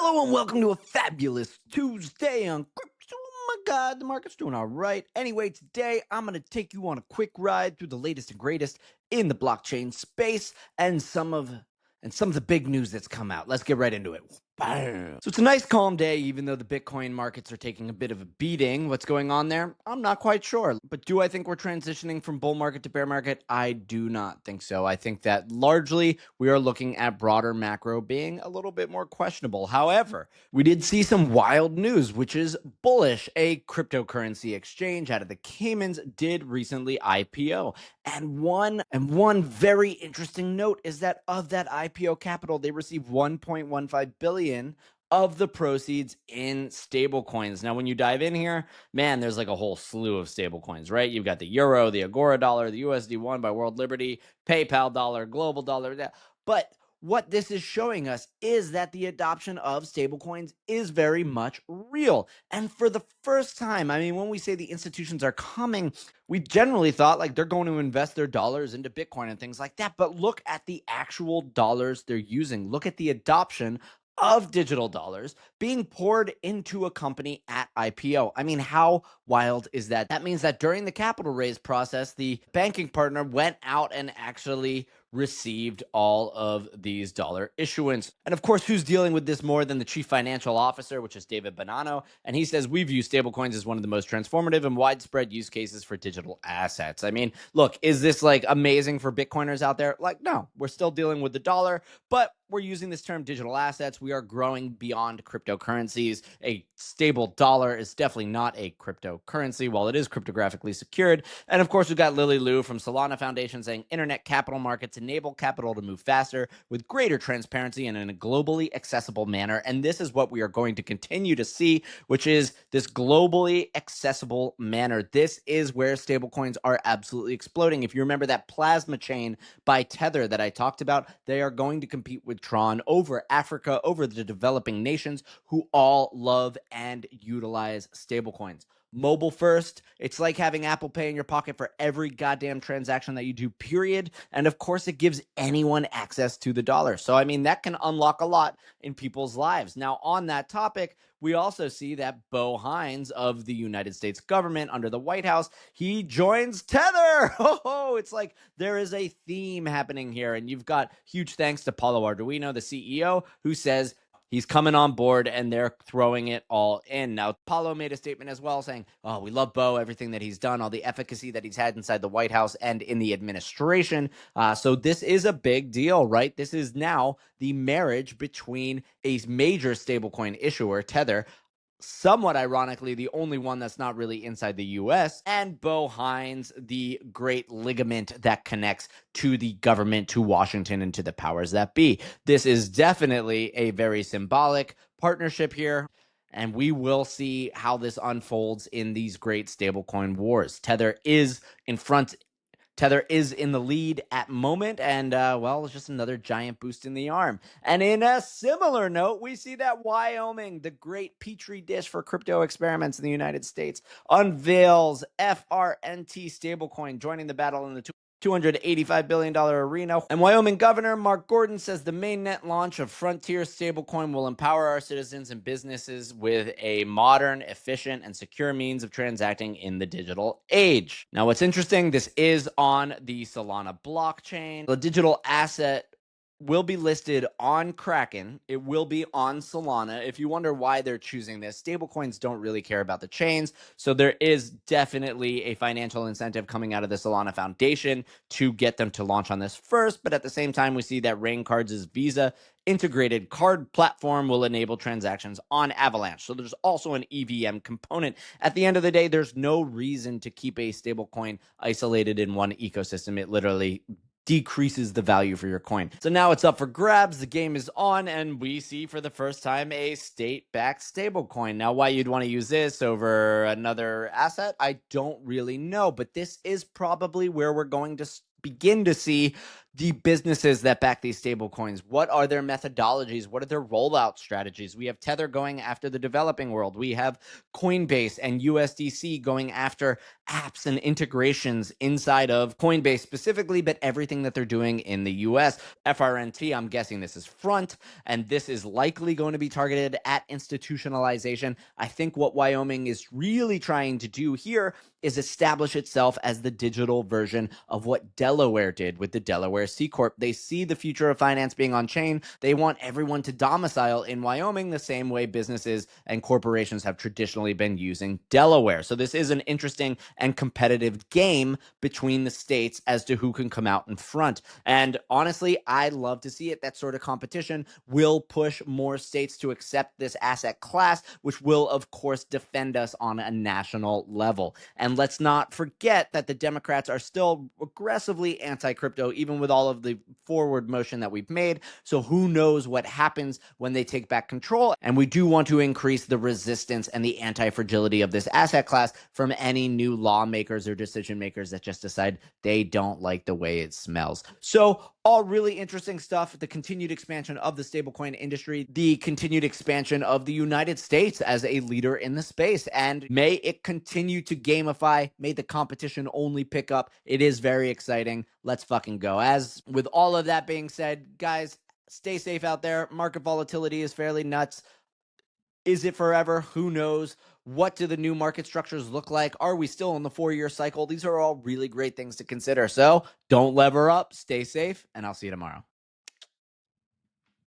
Hello and welcome to a fabulous Tuesday on Crypto. Oh my God, the market's doing all right. Anyway, today I'm going to take you on a quick ride through the latest and greatest in the blockchain space and some of the big news that's come out. Let's get right into it. Bam. So it's a nice calm day, even though the Bitcoin markets are taking a bit of a beating. What's going on there? I'm not quite sure. But do I think we're transitioning from bull market to bear market? I do not think so. I think that largely we are looking at broader macro being a little bit more questionable. However, we did see some wild news, which is bullish. A cryptocurrency exchange out of the Caymans did recently IPO. And one very interesting note is that of that IPO capital, they received 1.15 billion of the proceeds in stablecoins. Now, when you dive in here, man, there's like a whole slew of stablecoins, right? You've got the euro, the Agora dollar, the USD1 by World Liberty, PayPal dollar, global dollar. But what this is showing us is that the adoption of stablecoins is very much real. And for the first time, I mean, when we say the institutions are coming, we generally thought like they're going to invest their dollars into Bitcoin and things like that. But look at the actual dollars they're using. Look at the adoption of digital dollars being poured into a company at IPO. I mean, how wild is that? That means that during the capital raise process, the banking partner went out and actually received all of these dollar issuance. And of course, who's dealing with this more than the chief financial officer, which is David Bonanno? And he says, we view stablecoins as one of the most transformative and widespread use cases for digital assets. I mean, look, is this like amazing for Bitcoiners out there? Like, no, we're still dealing with the dollar, but we're using this term digital assets. We are growing beyond cryptocurrencies. A stable dollar is definitely not a cryptocurrency, while it is cryptographically secured. And of course, we've got Lily Liu from Solana Foundation saying internet capital markets enable capital to move faster with greater transparency and in a globally accessible manner. And this is what we are going to continue to see, which is this globally accessible manner. This is where stablecoins are absolutely exploding. If you remember that plasma chain by Tether that I talked about, they are going to compete with Tron over Africa, over the developing nations who all love and utilize stablecoins. Mobile first, it's like having Apple Pay in your pocket for every goddamn transaction that you do, period. And of course, it gives anyone access to the dollar. So, I mean, that can unlock a lot in people's lives. Now, on that topic, we also see that Bo Hines of the United States government under the White House, he joins Tether. Oh, it's like there is a theme happening here. And you've got huge thanks to Paulo Arduino, the CEO, who says he's coming on board and they're throwing it all in. Now, Paulo made a statement as well saying, oh, we love Bo, everything that he's done, all the efficacy that he's had inside the White House and in the administration. So this is a big deal, right? This is now the marriage between a major stablecoin issuer, Tether, somewhat ironically, the only one that's not really inside the US, and Bo Hines, the great ligament that connects to the government, to Washington, and to the powers that be. This is definitely a very symbolic partnership here. And we will see how this unfolds in these great stablecoin wars. Tether is in front. Tether is in the lead at moment, and well, it's just another giant boost in the arm. And in a similar note, we see that Wyoming, the great petri dish for crypto experiments in the United States, unveils FRNT stablecoin, joining the battle in the $285 billion arena. And Wyoming Governor Mark Gordon says the mainnet launch of Frontier stablecoin will empower our citizens and businesses with a modern, efficient, and secure means of transacting in the digital age. Now, what's interesting, this is on the Solana blockchain. The digital asset will be listed on Kraken. It will be on Solana. If you wonder why they're choosing this, stablecoins don't really care about the chains. So there is definitely a financial incentive coming out of the Solana Foundation to get them to launch on this first. But at the same time, we see that Rain Cards' Visa integrated card platform will enable transactions on Avalanche. So there's also an EVM component. At the end of the day, there's no reason to keep a stablecoin isolated in one ecosystem. It literally decreases the value for your coin. So now it's up for grabs. The game is on, and we see for the first time a state-backed stablecoin. Now, why you'd want to use this over another asset, I don't really know, but this is probably where we're going to begin to see the businesses that back these stable coins. What are their methodologies? What are their rollout strategies? We have Tether going after the developing world. We have Coinbase and USDC going after apps and integrations inside of Coinbase specifically, but everything that they're doing in the US. FRNT, I'm guessing this is front, and this is likely going to be targeted at institutionalization. I think what Wyoming is really trying to do here is establish itself as the digital version of what Delaware did with the Delaware C Corp. They see the future of finance being on chain. They want everyone to domicile in Wyoming the same way businesses and corporations have traditionally been using Delaware. So this is an interesting and competitive game between the states as to who can come out in front. And honestly, I'd love to see it. That sort of competition will push more states to accept this asset class, which will, of course, defend us on a national level. And let's not forget that the Democrats are still aggressively anti-crypto, even with all of the forward motion that we've made. So who knows what happens when they take back control. And we do want to increase the resistance and the anti-fragility of this asset class from any new lawmakers or decision makers that just decide they don't like the way it smells. So all really interesting stuff. The continued expansion of the stablecoin industry, the continued expansion of the United States as a leader in the space, and may it continue to gamify. May the competition only pick up. It is very exciting. Let's fucking go. As with all of that being said, guys, stay safe out there. Market volatility is fairly nuts. Is it forever? Who knows? What do the new market structures look like? Are we still in the 4-year cycle? These are all really great things to consider. So don't lever up, stay safe, and I'll see you tomorrow.